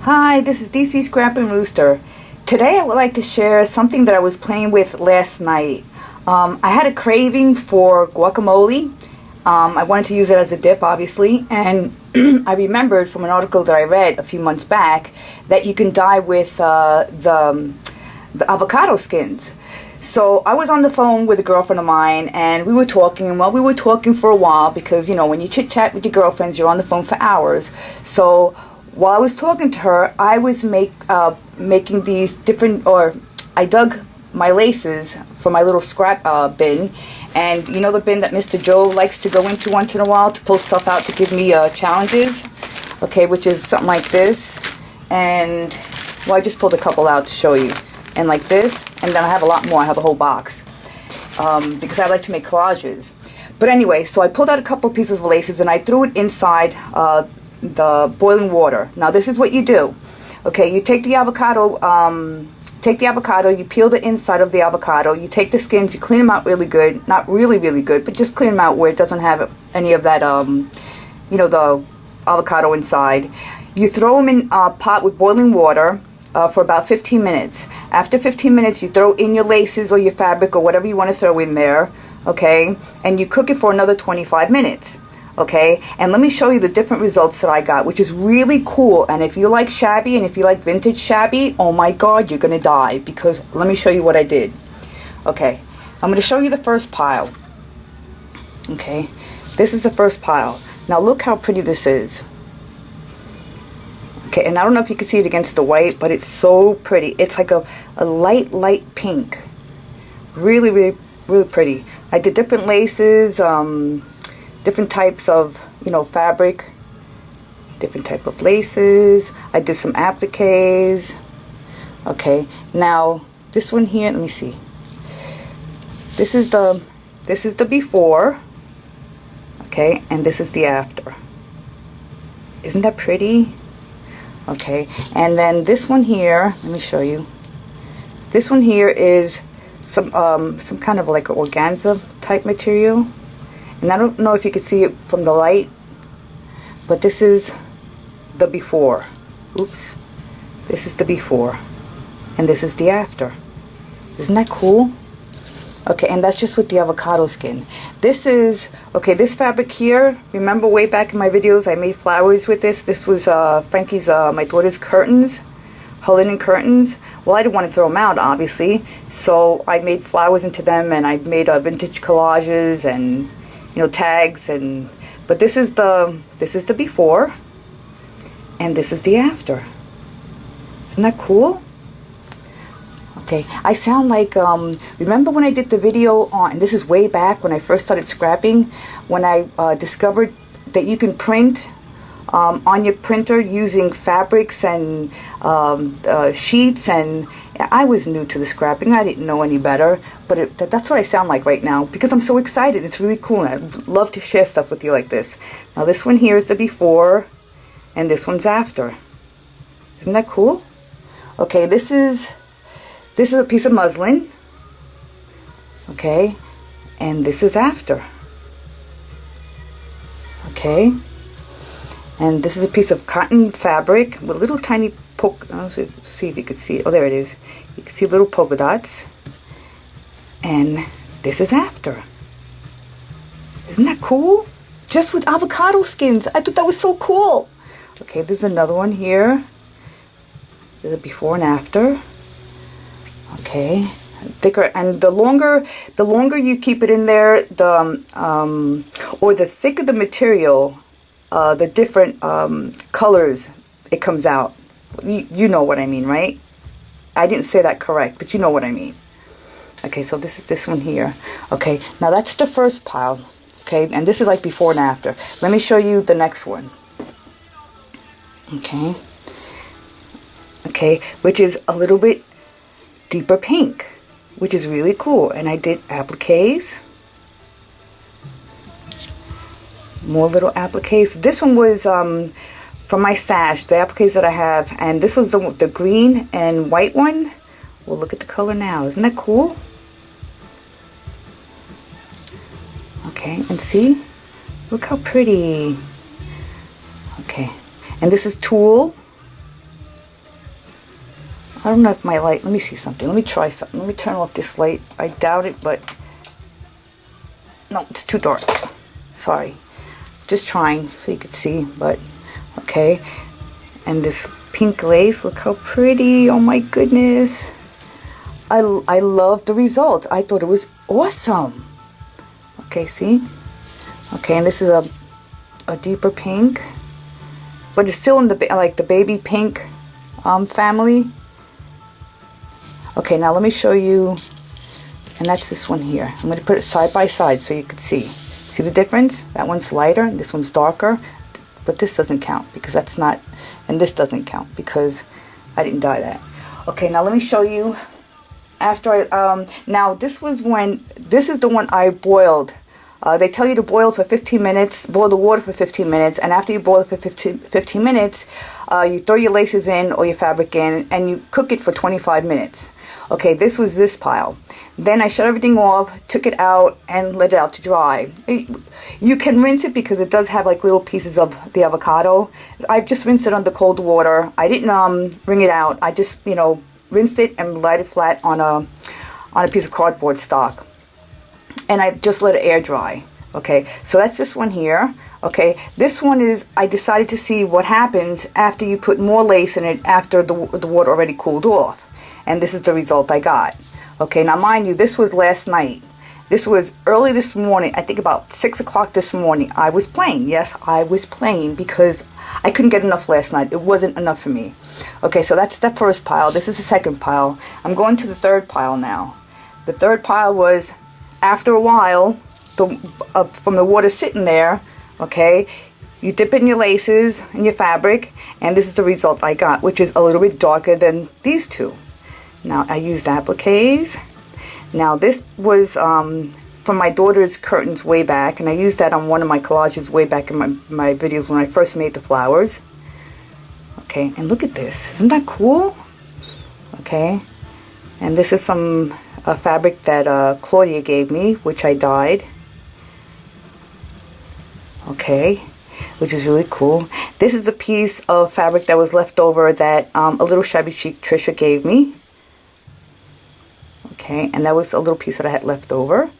Hi, this is DC Scrappin' Rooster. Today I would like to share something that I was playing with last night. I had a craving for guacamole. I wanted to use it as a dip, obviously, and I remembered from an article that I read a few months back that you can dye with the avocado skins. So I was on the phone with a girlfriend of mine, and we were talking, and while we were talking for a while, because, you know, when you chit-chat with your girlfriends, you're on the phone for hours. So while I was talking to her, I was making these different, or I dug my laces for my little scrap bin. And you know the bin that Mr. Joe likes to go into once in a while to pull stuff out to give me challenges? Okay, which is something like this. And, well, I just pulled a couple out to show you. And like this, and then I have a lot more. I have a whole box because I like to make collages. But anyway, so I pulled out a couple pieces of laces and I threw it inside the boiling water. Now this is what you do. Okay, you take the avocado, you peel the inside of the avocado, you take the skins, you clean them out really good. Not really, really good, but just clean them out where it doesn't have any of that, you know, the avocado inside. You throw them in a pot with boiling water for about 15 minutes. After 15 minutes, you throw in your laces or your fabric or whatever you want to throw in there, okay? And you cook it for another 25 minutes, okay? And let me show you the different results that I got, which is really cool. And if you like shabby and if you like vintage shabby, oh my God, you're gonna die, because let me show you what I did. Okay, I'm gonna show you the first pile. Okay, this is the first pile. Now look how pretty this is. Okay, and I don't know if you can see it against the white, but it's so pretty. It's like a light pink. Really, really, really pretty. I did different laces, different types of, you know, fabric, different type of laces. I did some appliques. Okay, now this one here, let me see. This is the before, okay, and this is the after. Isn't that pretty? Okay, and then this one here, let me show you. This one here is some kind of like an organza type material. And I don't know if you can see it from the light, but this is the before. Oops. This is the before. And this is the after. Isn't that cool? Okay, and that's just with the avocado skin. This is, okay, this fabric here, remember way back in my videos I made flowers with this. This was Frankie's, my daughter's curtains, her linen curtains. Well, I didn't want to throw them out, obviously, so I made flowers into them, and I made vintage collages and, you know, tags. And but this is the before, and this is the after. Isn't that cool? Okay, I sound like, remember when I did the video on, and this is way back when I first started scrapping, when I discovered that you can print on your printer using fabrics and sheets, and I was new to the scrapping. I didn't know any better, but that's what I sound like right now because I'm so excited. It's really cool, and I'd love to share stuff with you like this. Now this one here is the before, and this one's after. Isn't that cool? Okay, this is a piece of muslin, okay, and this is after, okay, and this is a piece of cotton fabric with little tiny let's see if you could see it. Oh, there it is. You can see little polka dots, and this is after. Isn't that cool? Just with avocado skins. I thought that was so cool. Okay, there's another one here. There's a before and after. Okay, thicker, and the longer you keep it in there, or the thicker the material, the different colors it comes out. You know what I mean, right? I didn't say that correct, but you know what I mean. Okay, so this is this one here. Okay, now that's the first pile. Okay, and this is like before and after. Let me show you the next one. Okay. Okay, which is a little bit deeper pink, which is really cool. And I did appliques, more little appliques. This one was from my stash, the appliques that I have, and this was the green and white one. Well, look at the color now. Isn't that cool? Okay, and see, look how pretty. Okay, and this is tulle. I don't know if my light, let me see something. Let me try something. Let me turn off this light. I doubt it, but no, it's too dark. Sorry. Just trying so you could see, but okay. And this pink lace, look how pretty. Oh my goodness. I love the result. I thought it was awesome. Okay, see? Okay, and this is a deeper pink, but it's still in the like the baby pink family. Okay, now let me show you, and that's this one here. I'm going to put it side by side so you can see. See the difference? That one's lighter, and this one's darker, but this doesn't count because that's not, and this doesn't count because I didn't dye that. Okay, now let me show you after I, now this was when, this is the one I boiled. They tell you to boil for 15 minutes, boil the water for 15 minutes, and after you boil it for 15 minutes, you throw your laces in or your fabric in, and you cook it for 25 minutes. Okay, this was this pile. Then I shut everything off, took it out, and let it out to dry. You can rinse it because it does have like little pieces of the avocado. I just rinsed it under cold water. I didn't wring it out. I just, you know, rinsed it and light it flat on a piece of cardboard stock. And I just let it air dry. Okay, so that's this one here. Okay, this one is, I decided to see what happens after you put more lace in it after the water already cooled off. And this is the result I got. Okay, now mind you, this was last night. This was early this morning, I think about 6 o'clock this morning. I was playing. Yes, I was playing because I couldn't get enough last night. It wasn't enough for me. Okay, so that's the first pile. This is the second pile. I'm going to the third pile now. The third pile was, after a while, from the water sitting there, okay, you dip in your laces and your fabric, and this is the result I got, which is a little bit darker than these two. Now, I used appliques. Now, this was from my daughter's curtains way back, and I used that on one of my collages way back in my videos when I first made the flowers. Okay, and look at this. Isn't that cool? Okay, and this is some fabric that Claudia gave me, which I dyed. Okay, which is really cool. This is a piece of fabric that was left over that a little shabby chic Trisha gave me. Okay, and that was a little piece that I had left over.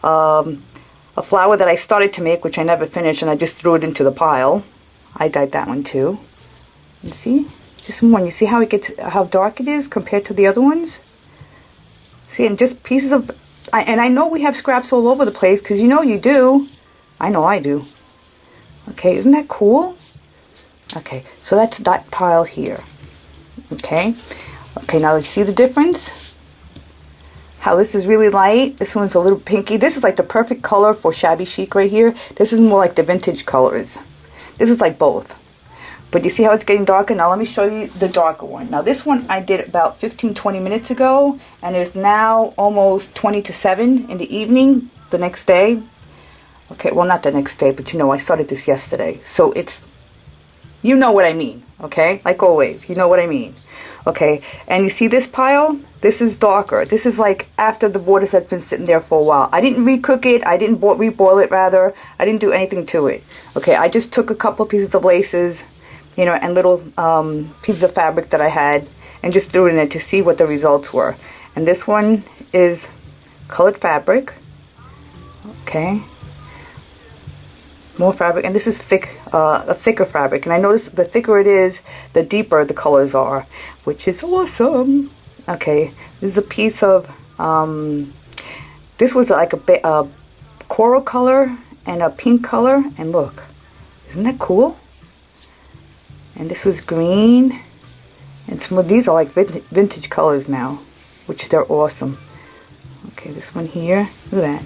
A flower that I started to make, which I never finished, and I just threw it into the pile. I dyed that one too. You see? Just one. You see how it gets, how dark it is compared to the other ones? See, and just pieces of, and I know we have scraps all over the place, because you know you do. I know I do. Okay, isn't that cool? Okay, so that's that pile here. Okay, okay, now you see the difference? How this is really light. This one's a little pinky. This is like the perfect color for shabby chic right here. This is more like the vintage colors. This is like both. But you see how it's getting darker? Now let me show you the darker one. Now this one I did about 15-20 minutes ago, and it's now almost 20 to 7 in the evening the next day. Okay, well not the next day, but you know I started this yesterday. So it's, you know what I mean, okay? Like always, you know what I mean. Okay, and you see this pile? This is darker. This is like after the water has been sitting there for a while. I didn't recook it. I didn't reboil it, rather. I didn't do anything to it. Okay, I just took a couple of pieces of laces, you know, and little pieces of fabric that I had, and just threw it in it to see what the results were. And this one is colored fabric. Okay. More fabric, and this is thick, a thicker fabric. And I noticed the thicker it is, the deeper the colors are, which is awesome. Okay, this is a piece of, this was like a coral color and a pink color, and look, isn't that cool? And this was green, and some of these are like vintage colors now, which they're awesome. Okay, this one here, look at that.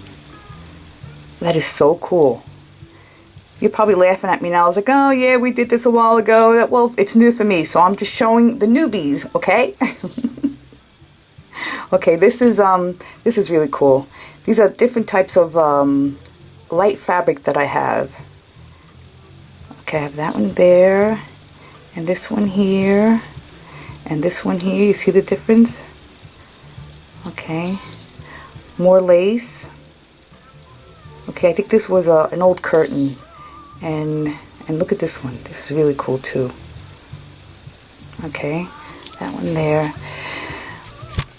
That is so cool. You're probably laughing at me now. I was like, oh yeah, we did this a while ago. Well, it's new for me, so I'm just showing the newbies, okay? Okay, this is really cool. These are different types of light fabric that I have. Okay, I have that one there, and this one here, and this one here. You see the difference? Okay, more lace. Okay, I think this was an old curtain. And look at this one. This is really cool too. Okay, That one there.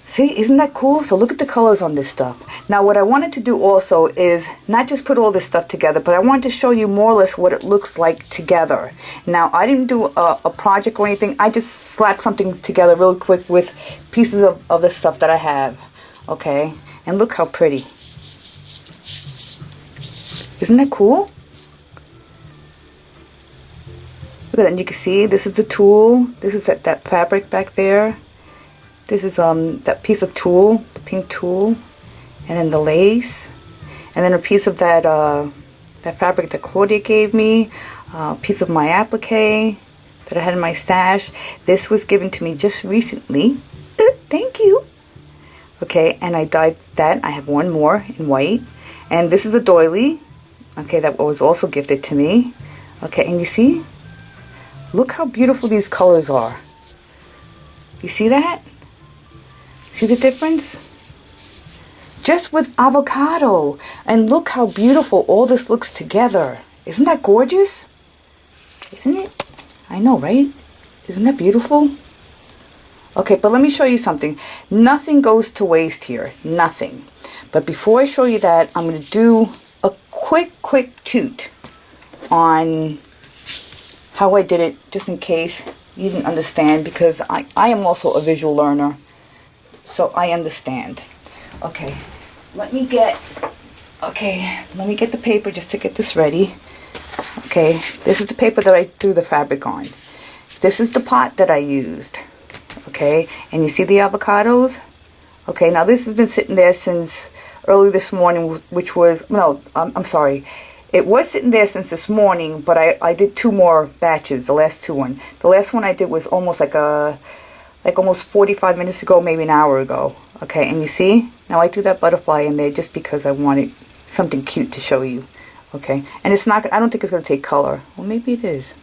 See, isn't that cool? So look at the colors on this stuff. Now what I wanted to do also is not just put all this stuff together, but I wanted to show you more or less what it looks like together. Now I didn't do a project or anything. I just slapped something together real quick with pieces of the stuff that I have. Okay, and look how pretty. Isn't that cool? Look at that, and you can see this is the tulle. This is that fabric back there. This is that piece of tulle, the pink tulle, and then the lace, and then a piece of that that fabric that Claudia gave me, a piece of my applique that I had in my stash. This was given to me just recently. Thank you. Okay, and I dyed that. I have one more in white, and this is a doily. Okay, that was also gifted to me. Okay, and you see, look how beautiful these colors are. You see that? See the difference? Just with avocado. And look how beautiful all this looks together. Isn't that gorgeous? Isn't it? I know, right? Isn't that beautiful? Okay, but let me show you something. Nothing goes to waste here. Nothing. But before I show you that, I'm going to do a quick toot on how I did it, just in case you didn't understand, because I am also a visual learner. So I understand. Okay, let me get the paper just to get this ready. Okay, this is the paper that I threw the fabric on. This is the pot that I used. Okay, and you see the avocados? Okay, now this has been sitting there since early this morning, which was, no, I'm sorry. It was sitting there since this morning, but I did 2 more batches, the last 2 one. The last one I did was almost almost 45 minutes ago, maybe an hour ago. Okay, and you see? Now I threw that butterfly in there just because I wanted something cute to show you. Okay, and it's not, I don't think it's going to take color. Well, maybe it is.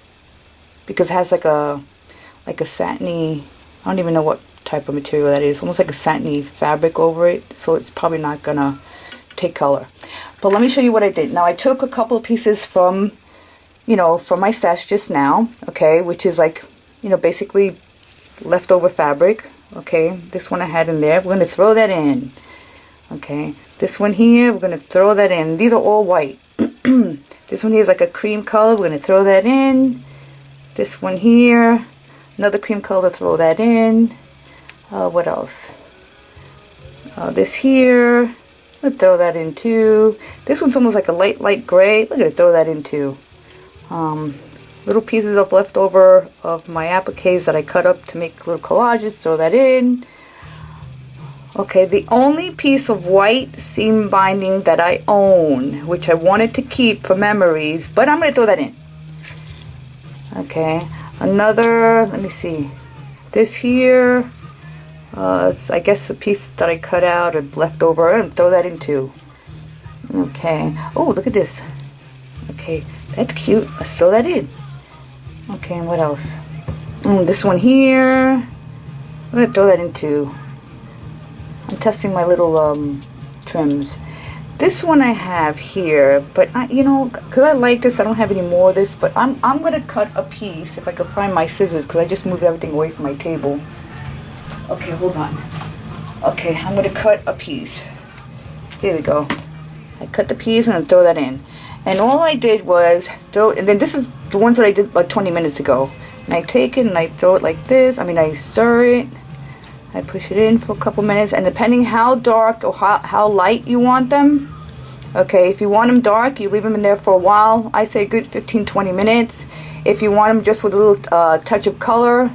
Because it has like a satiny, I don't even know what type of material that is. Almost like a satiny fabric over it. So it's probably not going to take color. But let me show you what I did. Now I took a couple of pieces from, from my stash just now. Okay, which is like, basically leftover fabric. Okay, this one I had in there. We're going to throw that in. Okay, this one here, we're going to throw that in. These are all white. This one here is like a cream color. We're going to throw that in. This one here, another cream color, throw that in. What else? This here, we'll throw that in too. This one's almost like a light gray. We're going to throw that in too. Little pieces of leftover of my appliques that I cut up to make little collages, throw that in. Okay, the only piece of white seam binding that I own, which I wanted to keep for memories, but I'm going to throw that in. Okay, another, let me see, this here, I guess the piece that I cut out and left over, I'm going to throw that in too. Okay, oh, look at this. Okay, that's cute, let's throw that in. Okay, and what else? This one here, I'm going to throw that in too. I'm testing my little trims. This one I have here, but because I like this, I don't have any more of this, but I'm going to cut a piece if I can find my scissors, because I just moved everything away from my table. Okay, hold on. Okay, I'm going to cut a piece. Here we go. I cut the piece and I throw that in. And all I did was throw, and then this is the ones that I did about 20 minutes ago. And I take it and I throw it like this. I stir it. I push it in for a couple minutes, and depending how dark or how light you want them, okay, if you want them dark, you leave them in there for a while. I say a good 15-20 minutes. If you want them just with a little touch of color,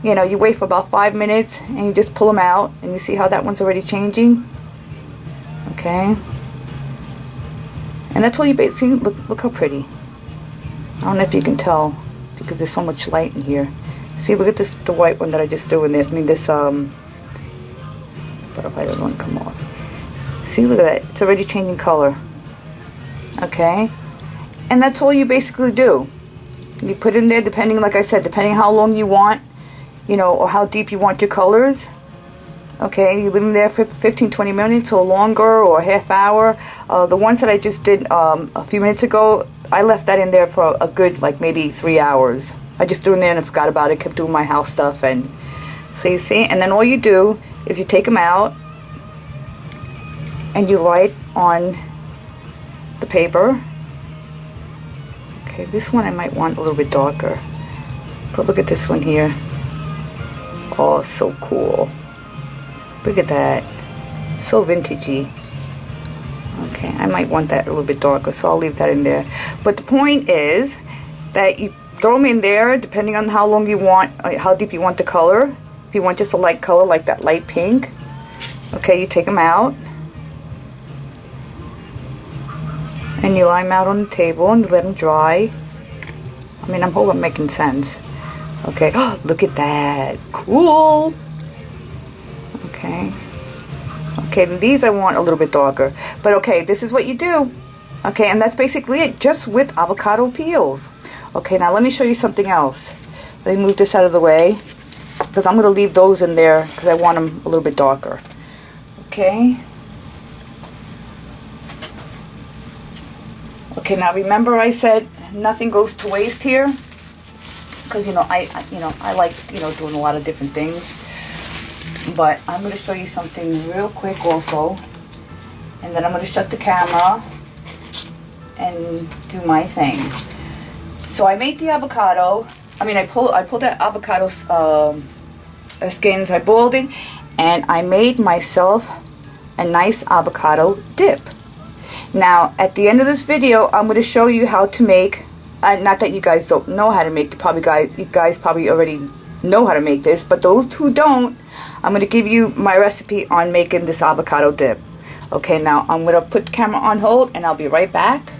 you wait for about 5 minutes, and you just pull them out, and you see how that one's already changing. Okay, and that's all you basically, look how pretty. I don't know if you can tell, because there's so much light in here. See, look at this, the white one that I just threw in there. This butterfly doesn't want to come off. See, look at that. It's already changing color. Okay? And that's all you basically do. You put in there, depending, like I said, depending how long you want, or how deep you want your colors. Okay? You leave them there for 15-20 minutes or longer, or a half hour. The ones that I just did a few minutes ago, I left that in there for a good, maybe 3 hours. I just threw it in there and forgot about it, kept doing my house stuff, and So you see, and then all you do is you take them out and you light on the paper. Okay, this one I might want a little bit darker. But look at this one here. Oh, so cool. Look at that. So vintagey. Okay, I might want that a little bit darker, so I'll leave that in there. But the point is that you throw them in there depending on how long you want, how deep you want the color. If you want just a light color like that light pink, okay, you take them out and you line them out on the table and you let them dry. I mean, I hope I'm making sense. Okay, oh, look at that. Cool. Okay. Okay, these I want a little bit darker. But okay, this is what you do. Okay, and that's basically it, just with avocado peels. Okay, now let me show you something else. Let me move this out of the way, because I'm going to leave those in there because I want them a little bit darker. Okay. Okay, now remember I said nothing goes to waste here, because I like doing a lot of different things. But I'm going to show you something real quick also, and then I'm going to shut the camera and do my thing. So I made the avocado. I mean, I pulled that avocado skins. I boiled it, and I made myself a nice avocado dip. Now, at the end of this video, I'm going to show you how to make. Not that you guys don't know how to make. You guys probably already know how to make this, but those who don't, I'm going to give you my recipe on making this avocado dip. Okay, now I'm going to put the camera on hold and I'll be right back